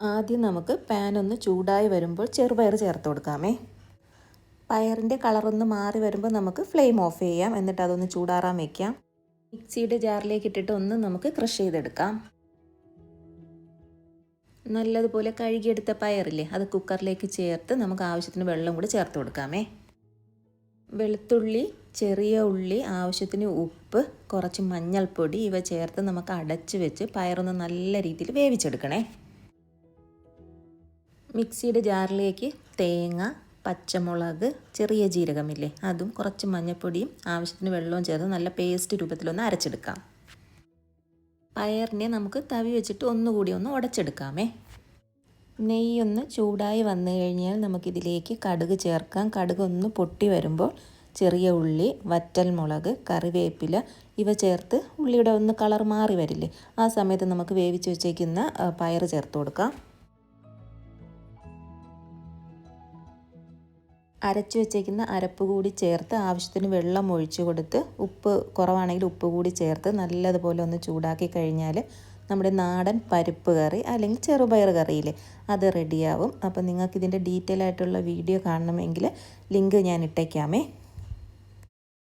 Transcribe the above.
ആദ്യം നമുക്ക് പാൻ ഒന്ന് ചൂടായി വരുമ്പോൾ ചെറുപയർ ചേർത്ത് കൊടുക്കാമേ. പയറിൻ്റെ കളറൊന്ന് മാറി വരുമ്പോൾ നമുക്ക് ഫ്ലെയിം ഓഫ് ചെയ്യാം. എന്നിട്ട് അതൊന്ന് ചൂടാറാൻ വയ്ക്കാം. മിക്സിയുടെ ജാറിലേക്ക് ഇട്ടിട്ട് ഒന്ന് നമുക്ക് ക്രഷ് ചെയ്തെടുക്കാം. നല്ലതുപോലെ കഴുകിയെടുത്ത പയറില്ലേ, അത് കുക്കറിലേക്ക് ചേർത്ത് നമുക്ക് ആവശ്യത്തിന് വെള്ളം കൂടി ചേർത്ത് കൊടുക്കാമേ. വെളുത്തുള്ളി, ചെറിയ ഉള്ളി, ആവശ്യത്തിന് ഉപ്പ്, കുറച്ച് മഞ്ഞൾപ്പൊടി ഇവ ചേർത്ത് നമുക്ക് അടച്ച് വെച്ച് പയറൊന്ന് നല്ല രീതിയിൽ വേവിച്ചെടുക്കണേ. മിക്സിയുടെ ജാറിലേക്ക് തേങ്ങ, പച്ചമുളക്, ചെറിയ ജീരകമില്ലേ, അതും കുറച്ച് മഞ്ഞൾപ്പൊടിയും ആവശ്യത്തിന് വെള്ളവും ചേർത്ത് നല്ല പേസ്റ്റ് രൂപത്തിലൊന്ന് അരച്ചെടുക്കാം. പയറിനെ നമുക്ക് തവി വെച്ചിട്ട് ഒന്നുകൂടി ഒന്ന് ഉടച്ചെടുക്കാമേ. നെയ്യൊന്ന് ചൂടായി വന്നു കഴിഞ്ഞാൽ നമുക്കിതിലേക്ക് കടുക് ചേർക്കാം. കടുക് ഒന്ന് പൊട്ടി വരുമ്പോൾ ചെറിയ ഉള്ളി, വറ്റൽമുളക്, കറിവേപ്പില ഇവ ചേർത്ത് ഉള്ളിയുടെ ഒന്ന് കളർ മാറി വരില്ലേ, ആ സമയത്ത് നമുക്ക് വേവിച്ച് വെച്ചേക്കുന്ന പയർ ചേർത്ത് കൊടുക്കാം. അരച്ചു വെച്ചേക്കുന്ന അരപ്പ് കൂടി ചേർത്ത് ആവശ്യത്തിന് വെള്ളം ഒഴിച്ച് കൊടുത്ത് ഉപ്പ് കുറവാണെങ്കിൽ ഉപ്പ് കൂടി ചേർത്ത് നല്ലതുപോലെ ഒന്ന് ചൂടാക്കി കഴിഞ്ഞാൽ നമ്മുടെ നാടൻ പരിപ്പ് കറി അല്ലെങ്കിൽ ചെറുപയർ കറിയില്ലേ, അത് റെഡിയാവും. അപ്പോൾ നിങ്ങൾക്ക് ഇതിൻ്റെ ഡീറ്റെയിൽ ആയിട്ടുള്ള വീഡിയോ കാണണമെങ്കിൽ ലിങ്ക് ഞാൻ ഇട്ടേക്കാമേ.